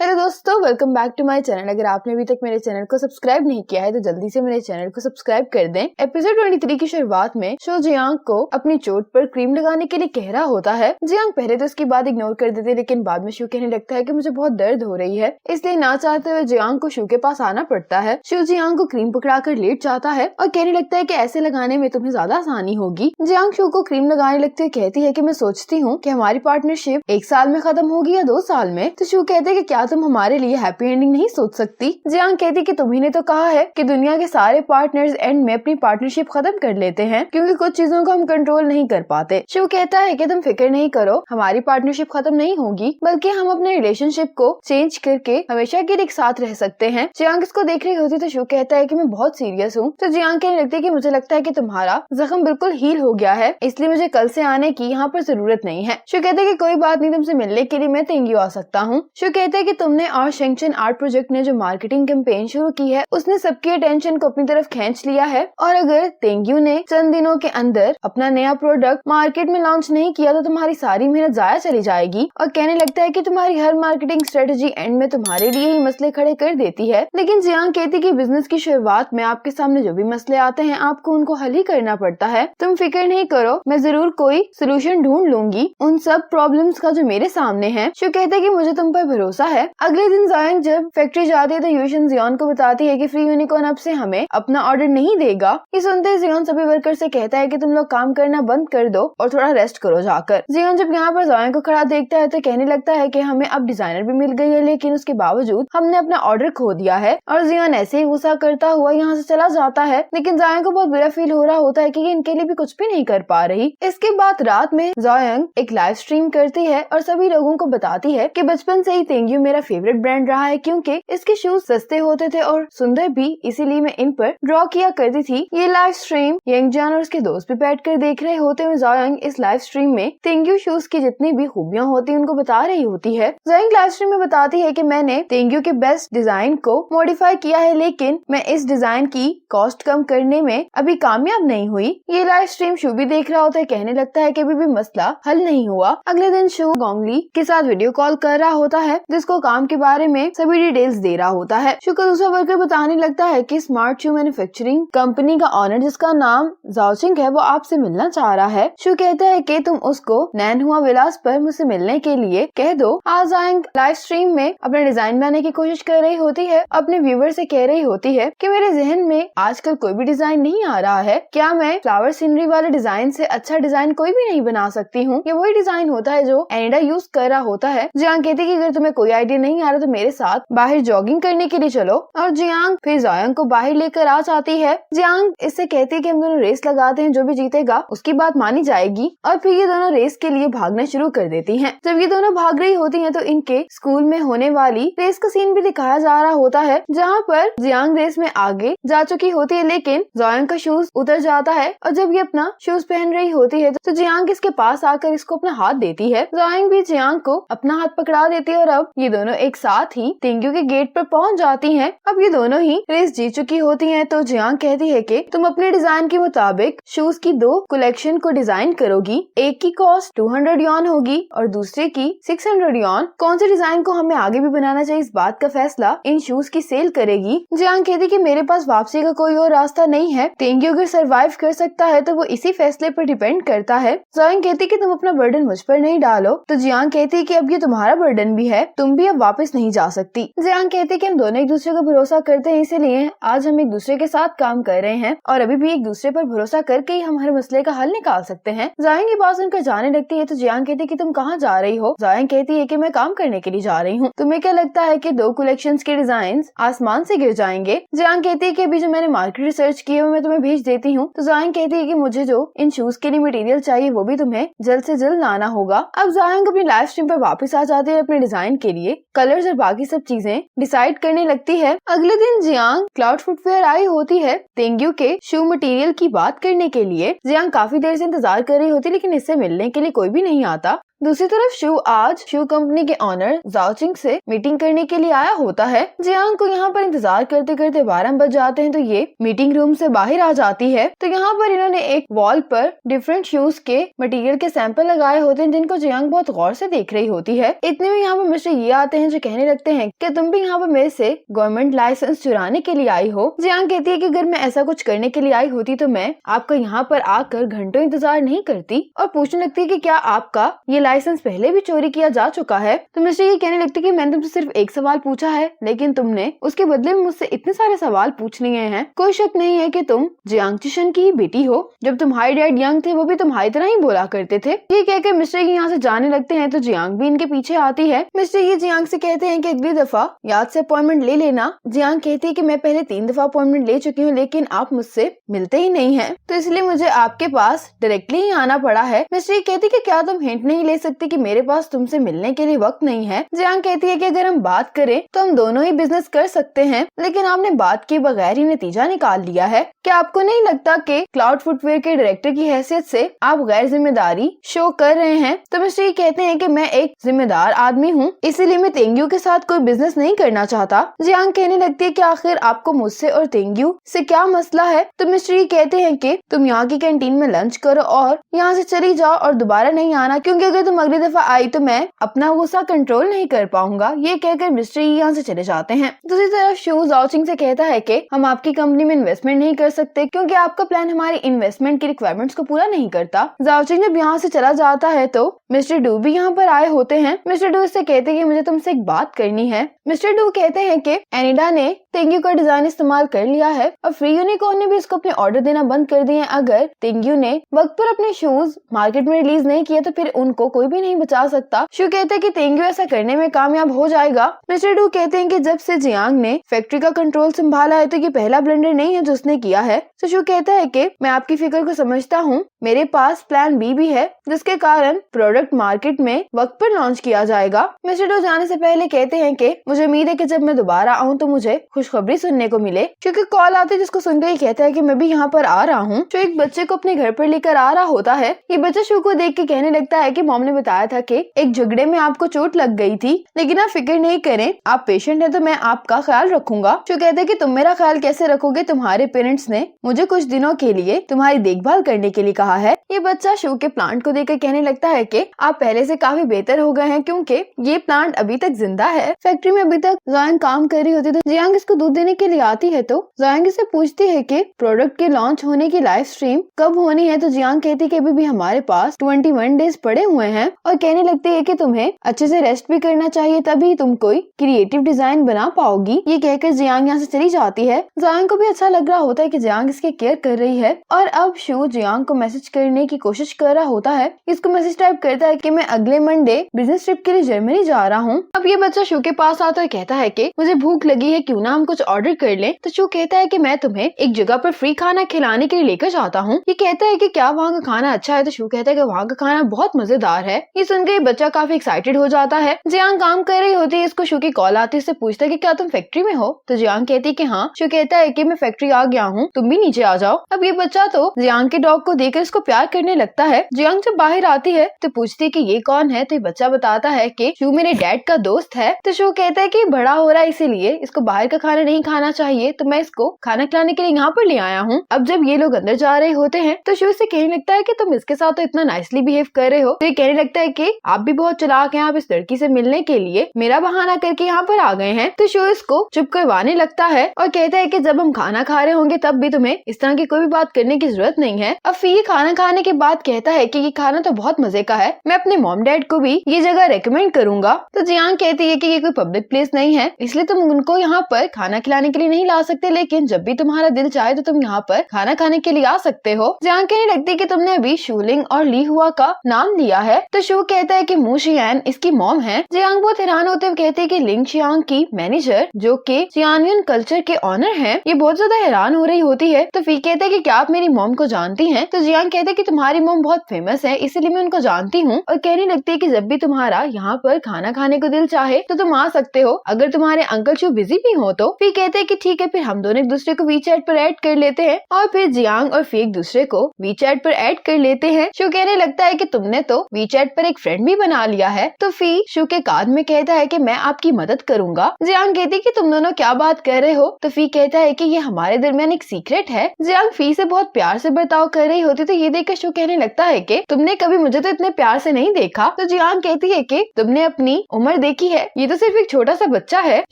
Hello दोस्तों, welcome back to my channel. अगर आपने अभी तक मेरे चैनल को सब्सक्राइब नहीं किया है तो जल्दी से मेरे चैनल को सब्सक्राइब कर दें। एपिसोड 23 की शुरुआत में शो जियांग को अपनी चोट पर क्रीम लगाने के लिए कह रहा होता है। जियांग पहले तो इसकी बात इग्नोर कर देते, लेकिन बाद में शू कहने लगता है कि मुझे बहुत दर्द हो रही है, इसलिए ना चाहते हुए जियांग को शू के पास आना पड़ता है। शू जियांग को क्रीम पकड़ा कर लेट जाता है और कहने लगता है कि ऐसे लगाने में तुम्हें ज्यादा आसानी होगी। जियांग शू को क्रीम लगाने लगते हुए कहती है कि मैं सोचती हूँ कि हमारी पार्टनरशिप 1 साल में खत्म होगी या 2 साल में। तो शू कहते हैं कि क्या तुम हमारे लिए हैप्पी एंडिंग नहीं सोच सकती। जियांग कहती कि तुम्ही ने तो कहा है कि दुनिया के सारे पार्टनर्स एंड में अपनी पार्टनरशिप खत्म कर लेते हैं क्योंकि कुछ चीजों को हम कंट्रोल नहीं कर पाते। शिव कहता है कि तुम फिक्र नहीं करो, हमारी पार्टनरशिप खत्म नहीं होगी, बल्कि हम अपने रिलेशनशिप को चेंज करके हमेशा के लिए एक साथ रह सकते हैं। जियांग इसको देख रही होती तो शिव कहता है कि मैं बहुत सीरियस हूँ। तो जियांग कहने लगती है कि मुझे लगता है कि तुम्हारा जख्म बिल्कुल हील हो गया है, इसलिए मुझे कल से आने की यहाँ पर जरूरत नहीं है। शिव कहते हैं कि कोई बात नहीं, तुमसे मिलने के लिए मैं तेंग्यू आ सकता हूँ। शिव कहते हैं कि तुमने और शेंगचन आर्ट प्रोजेक्ट ने जो मार्केटिंग कैंपेन शुरू की है उसने सबकी अटेंशन को अपनी तरफ खींच लिया है, और अगर तेंग्यू ने चंद दिनों के अंदर अपना नया प्रोडक्ट मार्केट में लॉन्च नहीं किया तो तुम्हारी सारी मेहनत जाया चली जाएगी। और कहने लगता है कि तुम्हारी हर मार्केटिंग स्ट्रेटेजी एंड में तुम्हारे लिए ही मसले खड़े कर देती है। लेकिन जियांग कहती कि बिजनेस की शुरुआत में आपके सामने जो भी मसले आते हैं आपको उनको हल ही करना पड़ता है। तुम फिक्र नहीं करो, मैं जरूर कोई सोल्यूशन ढूंढ लूंगी उन सब प्रॉब्लम्स का जो मेरे सामने है। शो कहता है कि मुझे तुम पर भरोसा है। अगले दिन जियांग जब फैक्ट्री जाती है तो यूशन जियोन को बताती है कि फ्री यूनिकॉर्न अब से हमें अपना ऑर्डर नहीं देगा। ये सुनते ही जियोन सभी वर्कर से कहता है कि तुम लोग काम करना बंद कर दो और थोड़ा रेस्ट करो जाकर। जियोन जब यहाँ पर जियांग को खड़ा देखता है तो कहने लगता है कि हमें अब डिजाइनर भी मिल गई है, लेकिन उसके बावजूद हमने अपना ऑर्डर खो दिया है। और जियोन ऐसे ही गुस्सा करता हुआ यहाँ से चला जाता है, लेकिन जियांग को बहुत बुरा फील हो रहा होता है कि इनके लिए भी कुछ भी नहीं कर पा रही। इसके बाद रात में जियांग एक लाइव स्ट्रीम करती है और सभी लोगों को बताती है कि बचपन से ही तेंग्यू मेरा फेवरेट ब्रांड रहा है, क्योंकि इसके शूज सस्ते होते थे और सुंदर भी, इसीलिए मैं इन पर ड्रॉ किया करती थी। ये लाइव स्ट्रीम यंगजान और उसके दोस्त भी बैठकर देख रहे होते हैं। जियांग इस लाइव स्ट्रीम में तेंग्यू शूज की जितनी भी खूबियां होती है उनको बता रही होती है। जियांग लाइव स्ट्रीम में बताती है कि मैंने तेंग्यू के बेस्ट डिजाइन को मॉडिफाई किया है, लेकिन मैं इस डिजाइन की कॉस्ट कम करने में अभी कामयाब नहीं हुई। ये लाइव स्ट्रीम शू भी देख रहा होता है, कहने लगता है कि अभी भी मसला हल नहीं हुआ। अगले दिन शू गोंगली के साथ वीडियो कॉल कर रहा होता है, जिसको काम के बारे में सभी डिटेल्स दे रहा होता है। शू का दूसरा वर्कर बताने लगता है कि स्मार्ट शू मैन्युफैक्चरिंग कंपनी का ऑनर, जिसका नाम जाओचिंग है, वो आपसे मिलना चाह रहा है। शू कहता है कि तुम उसको नैनहुआ विलास पर मुझसे मिलने के लिए कह दो। आज जियांग लाइव स्ट्रीम में अपना डिजाइन बनाने की कोशिश कर रही होती है, अपने व्यूवर से कह रही होती है कि मेरे जहन में आजकल कोई भी डिजाइन नहीं आ रहा है, क्या मैं फ्लावर सीनरी वाले डिजाइन से अच्छा डिजाइन कोई भी नहीं बना सकती हूँ। ये वही डिजाइन होता है जो एनिडा यूज कर रहा होता है। जियांग कहती है कि अगर तुम्हें कोई आइडिया नहीं आ रहा तो मेरे साथ बाहर जॉगिंग करने के लिए चलो। और जियांग फिर जियांग को बाहर लेकर आ जाती है। जियांग इससे कहती है कि हम दोनों रेस लगाते हैं, जो भी जीतेगा उसकी बात मानी जाएगी। और फिर ये दोनों रेस के लिए भागना शुरू कर देती हैं। जब ये दोनों भाग रही होती हैं तो इनके स्कूल में होने वाली रेस का सीन भी दिखाया जा रहा होता है, जहाँ पर जियांग रेस में आगे जा चुकी होती है, लेकिन जियांग का शूज उतर जाता है। और जब ये अपना शूज पहन रही होती है तो जियांग इसके पास आकर इसको अपना हाथ देती है। जियांग भी जियांग को अपना हाथ पकड़ा देती है और अब ये दोनों एक साथ ही तेंग्यू के गेट पर पहुंच जाती हैं। अब ये दोनों ही रेस जीत चुकी होती हैं। तो जियांग कहती है कि तुम अपने डिजाइन के मुताबिक शूज की 2 कलेक्शन को डिजाइन करोगी, एक की कॉस्ट 200 यॉन होगी और दूसरे की 600 यॉन। कौन से डिजाइन को हमें आगे भी बनाना चाहिए, इस बात का फैसला इन शूज की सेल करेगी। जियांग कहती है कि मेरे पास वापसी का कोई और रास्ता नहीं है, तेंग्यू अगर सर्वाइव कर सकता है तो वो इसी फैसले पर डिपेंड करता है। जियांग कहती है कि तुम अपना बर्डन मुझ पर नहीं डालो। तो जियांग कहती है कि अब ये तुम्हारा बर्डन भी है, तुम भी अब वापस नहीं जा सकती। जियांग कहती है कि हम दोनों एक दूसरे को भरोसा करते हैं, इसीलिए आज हम एक दूसरे के साथ काम कर रहे हैं और अभी भी एक दूसरे पर भरोसा करके ही हम हर मसले का हल निकाल सकते हैं। जियांग ये बात सुनकर जाने लगती है। तो जियांग कहती है कि तुम कहाँ जा रही हो। जियांग कहती है कि मैं काम करने के लिए जा रही हूँ। तुम्हें क्या लगता है कि 2 कलेक्शंस के डिजाइन आसमान से गिर जाएंगे। जियांग कहती है कि अभी जो मैंने मार्केट रिसर्च की है वो मैं तुम्हें भेज देती हूँ। तो जियांग कहती है कि मुझे जो इन शूज के लिए मटेरियल चाहिए वो भी तुम्हें जल्द से जल्द लाना होगा। अब जियांग अपनी लाइव स्ट्रीम पर वापस आ जाती है, अपने डिजाइन के लिए कलर्स और बाकी सब चीजें डिसाइड करने लगती है। अगले दिन जियांग क्लाउड फुटवेयर आई होती है तेंग्यू के शू मटेरियल की बात करने के लिए। जियांग काफी देर से इंतजार कर रही होती, लेकिन इससे मिलने के लिए कोई भी नहीं आता। दूसरी तरफ शू आज शू कंपनी के ऑनर जाओचिंग से मीटिंग करने के लिए आया होता है। जियांग को यहाँ पर इंतजार करते करते 12 बज जाते हैं तो ये मीटिंग रूम से बाहर आ जाती है। तो यहाँ पर इन्होंने एक वॉल पर डिफरेंट शूज के मटेरियल के सैंपल लगाए होते हैं जिनको जियांग बहुत गौर से देख रही होती है। इतने में यहाँ पर मिस्टर ये आते हैं जो कहने लगते हैं कि तुम भी यहाँ पर मेरे से गवर्नमेंट लाइसेंस चुराने के लिए आई हो। जियांग कहती है कि अगर मैं ऐसा कुछ करने के लिए आई होती तो मैं आपका यहाँ पर आकर घंटों इंतजार नहीं करती, और पूछने लगती है कि क्या आपका ये लाइसेंस पहले भी चोरी किया जा चुका है। तो मिस्टर ये कहने लगती है कि मैंने तुमसे सिर्फ एक सवाल पूछा है, लेकिन तुमने उसके बदले में मुझसे इतने सारे सवाल पूछ लिए हैं। कोई शक नहीं है कि तुम जियांग चिशन की ही बेटी हो। जब तुम्हारे डैड यंग थे वो भी तुम्हारी तरह ही बोला करते थे। ये कहकर मिस्टर ये यहाँ से जाने लगते हैं तो जियांग भी इनके पीछे आती है। मिस्टर ये जियांग से कहते हैं कि अगली दफा याद से अपॉइंटमेंट ले लेना। जियांग कहती है कि मैं पहले 3 दफा अपॉइंटमेंट ले चुकी हूँ, लेकिन आप मुझसे मिलते ही नहीं है, तो इसलिए मुझे आपके पास डायरेक्टली ही आना पड़ा है। मिस्टर ये कहती है कि क्या तुम हिंट नहीं ले सकते कि मेरे पास तुमसे मिलने के लिए वक्त नहीं है। जियांग कहती है कि अगर हम बात करें तो हम दोनों ही बिजनेस कर सकते हैं, लेकिन आपने बात के बगैर ही नतीजा निकाल लिया है। क्या आपको नहीं लगता कि क्लाउड फुटवेयर के डायरेक्टर की हैसियत से आप गैर जिम्मेदारी शो कर रहे हैं? तो मिस्टर ये कहते हैं कि मैं एक जिम्मेदार आदमी हूँ, इसीलिए मैं तेंग्यू के साथ कोई बिजनेस नहीं करना चाहता। जियांग कहने लगती है कि आखिर आपको मुझसे और तेंग्यू से क्या मसला है? तो मिस्टर ये कहते हैं कि तुम यहाँ की कैंटीन में लंच करो और यहाँ से चली जाओ और दोबारा नहीं आना, क्योंकि अगर तुम अगली दफा आई तो मैं अपना गुस्सा कंट्रोल नहीं कर पाऊंगा। ये कहकर मिस्टर यहाँ से चले जाते हैं। दूसरी तरफ शू जाओचिंग से कहता है कि हम आपकी कंपनी में इन्वेस्टमेंट नहीं कर सकते क्योंकि आपका प्लान हमारी इन्वेस्टमेंट की रिक्वायरमेंट्स को पूरा नहीं करता। जाओचिंग जब यहाँ से चला जाता है तो मिस्टर डू भी यहाँ पर आए होते हैं। मिस्टर डू इससे कहते हैं कि मुझे तुमसे एक बात करनी है। मिस्टर डू कहते हैं कि एनिडा ने तेंग्यू का डिजाइन इस्तेमाल कर लिया है और फ्री यूनिकॉर्न ने भी इसको अपने ऑर्डर देना बंद कर दिए। अगर तेंग्यू ने वक्त पर अपने शूज मार्केट में रिलीज नहीं किए तो फिर उनको कोई भी नहीं बचा सकता। शू कहते हैं कि तेंग्यू ऐसा करने में कामयाब हो जाएगा। मिस्टर डू कहते हैं कि जब से जियांग ने फैक्ट्री का कंट्रोल संभाला है तो ये पहला ब्लंडर नहीं है जो उसने किया है। तो शू कहता है कि मैं आपकी फिक्र को समझता हूँ, मेरे पास प्लान बी भी है जिसके कारण प्रोडक्ट मार्केट में वक्त पर लॉन्च किया जाएगा। मिस्टर डू जाने से पहले कहते हैं कि मुझे उम्मीद है कि जब मैं दोबारा आऊँ तो मुझे खुशखबरी सुनने को मिले, क्योंकि कॉल आती है जिसको सुनकर ये कहता है कि मैं भी यहाँ पर आ रहा हूँ। जो एक बच्चे को अपने घर पर लेकर आ रहा होता है। ये बच्चा शू को देख के कहने लगता है कि मॉम ने बताया था कि एक झगड़े में आपको चोट लग गई थी, लेकिन आप फिक्र नहीं करें, आप पेशेंट हैं तो मैं आपका ख्याल रखूंगा। शू कहते हैं कि तुम मेरा ख्याल कैसे रखोगे, तुम्हारे पेरेंट्स ने मुझे कुछ दिनों के लिए तुम्हारी देखभाल करने के लिए कहा है। ये बच्चा शू के प्लांट को देखकर कहने लगता है कि आप पहले से काफी बेहतर हो गए हैं क्योंकि ये प्लांट अभी तक जिंदा है। फैक्ट्री में अभी तक जायांग काम कर रही होती है तो जियांग इसको दूध देने के लिए आती है तो जायांग इससे पूछती है कि प्रोडक्ट के लॉन्च होने की लाइव स्ट्रीम कब होनी है। तो जियांग कहती है कि अभी भी हमारे पास 21 डेज पड़े हुए हैं और कहने लगती है कि तुम्हें अच्छे से रेस्ट भी करना चाहिए, तभी तुम कोई क्रिएटिव डिजाइन बना पाओगी। ये कहकर जियांग यहाँ से चली जाती है। जियांग को भी अच्छा लग रहा होता है कि जियांग इसकी केयर कर रही है और अब शू जियांग को मैसेज करने की कोशिश कर रहा होता है। इसको मैसेज टाइप करता है कि मैं अगले मंडे बिजनेस ट्रिप के लिए जर्मनी जा रहा हूँ। अब ये बच्चा शू के पास आता है, कहता है कि मुझे भूख लगी है, क्यों ना हम कुछ ऑर्डर कर लें। तो शू कहता है कि मैं तुम्हें एक जगह पर फ्री खाना खिलाने के लिए लेकर जाता हूँ। ये कहता है कि क्या वहाँ का खाना अच्छा है। तो शू कहता है कि वहाँ का खाना बहुत मजेदार है। ये सुनकर बच्चा काफी एक्साइटेड हो जाता है। जियांग काम कर रही होती है, इसको शू की कॉल आती है, इससे पूछता है कि क्या तुम फैक्ट्री में हो। तो जियांग कहती है कि हाँ। शू कहता है कि मैं फैक्ट्री आ गया हूँ, तुम भी नीचे आ जाओ। अब ये बच्चा तो जियांग के डॉग को देखकर इसको प्यार करने लगता है। जियांग जब बाहर आती है तो पूछती है कि ये कौन है। तो ये बच्चा बताता है कि शू मेरे डैड का दोस्त है। तो शू कहता है कि बड़ा हो रहा है इसीलिए इसको बाहर का खाना नहीं खाना चाहिए, तो मैं इसको खाना खिलाने के लिए यहाँ पर ले आया हूँ। अब जब ये लोग अंदर जा रहे होते हैं तो शू से कहने लगता है कि तुम इसके साथ तो इतना नाइसली बिहेव कर रहे हो। तो ये कहने लगता है कि आप भी बहुत चालाक हैं, आप इस लड़की से मिलने के लिए मेरा बहाना करके यहाँ पर आ गए हैं। तो शू इसको चुप करवाने लगता है और कहता है कि जब हम खाना खा रहे होंगे तब भी तुम्हें इस तरह की कोई भी बात करने की जरूरत नहीं है। अब फिर खाना खाने के बाद कहता है कि ये खाना तो बहुत मजे का है, मैं अपने मॉम डैड को भी ये जगह रेकमेंड करूंगा। तो जियांग कहती है कि ये कोई पब्लिक प्लेस नहीं है, इसलिए तुम उनको यहाँ पर खाना खिलाने के लिए नहीं ला सकते, लेकिन जब भी तुम्हारा दिल चाहे तो तुम यहाँ पर खाना खाने के लिए आ सकते हो। जियांग कहने लगती है कि तुमने अभी शूलिंग और ली हुआ का नाम लिया है। तो शू कहता है कि मू शियान इसकी मॉम है। जियांग बहुत हैरान होते हुए कहती है कि लिंग शियांग की मैनेजर जो कि सियानियन कल्चर के ऑनर है। ये बहुत ज्यादा हैरान हो रही होती है। तो फिर कहता है कि क्या आप मेरी मॉम को जानती हैं। तो जियांग कहते हैं कि तुम्हारी मॉम बहुत फेमस है इसलिए मैं उनको जानती हूँ, और कहने लगती है कि जब भी तुम्हारा यहाँ पर खाना खाने को दिल चाहे तो तुम आ सकते हो, अगर तुम्हारे अंकल शू बिजी भी हो तो। तो फी कहते हैं कि ठीक है, फिर हम दोनों एक दूसरे को वीचैट पर ऐड कर लेते हैं और फिर जियांग और फी एक दूसरे को वीचैट पर ऐड कर लेते हैं। शू कहने लगता है कि तुमने तो वीचैट पर एक फ्रेंड भी बना लिया है। तो फी शू के कान में कहता है कि मैं आपकी मदद करूंगा। जियांग कहती है कि तुम दोनों क्या बात कर रहे हो। तो फी कहता है कि ये हमारे दरमियान एक सीक्रेट है। जियांग फी से बहुत प्यार से बर्ताव कर रही होती तो ये देखकर शू कहने लगता है कि तुमने कभी मुझे तो इतने प्यार से नहीं देखा। तो जियांग कहती है कि तुमने अपनी उम्र देखी है, ये तो सिर्फ एक छोटा सा बच्चा है।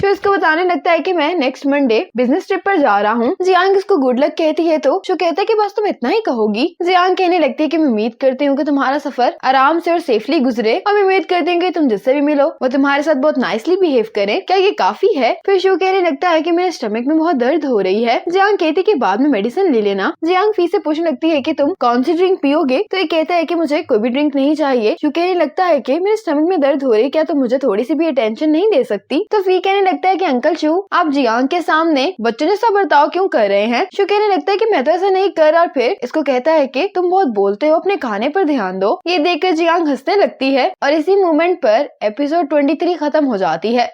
शू इसको बताने लगता है कि मैं नेक्स्ट मंडे बिजनेस ट्रिप पर जा रहा हूँ। जियांग इसको गुड लक कहती है तो शू कहता है कि बस तुम इतना ही कहोगी। जियांग कहने लगती है कि मैं उम्मीद करती हूँ कि तुम्हारा सफर आराम से और सेफली गुजरे और मैं उम्मीद करती हूँ कि तुम जिससे भी मिलो वो तुम्हारे साथ बहुत नाइसली बिहेव करे। क्या ये काफी है? फिर शू कहने लगता है कि मेरे स्टमक में बहुत दर्द हो रही है। जियांग कहती है कि बाद में मेडिसिन ले लेना। जियांग फी से पूछने लगती है कि तुम कौन सी ड्रिंक पियोगे। तो ये कहता है कि मुझे कोई भी ड्रिंक नहीं चाहिए। शू कहने लगता है कि मेरे स्टमक में दर्द हो रही है, क्या तुम मुझे थोड़ी सी भी अटेंशन नहीं दे सकती। तो फी कहने लगता है कि अंकल शू, आप जियांग के सामने बच्चों जैसा बर्ताव क्यों कर रहे हैं। शू कहने लगता है कि मैं तो ऐसा नहीं कर रहा और फिर इसको कहता है कि तुम बहुत बोलते हो, अपने खाने पर ध्यान दो। ये देखकर जियांग हंसने लगती है और इसी मोमेंट पर एपिसोड 23 खत्म हो जाती है।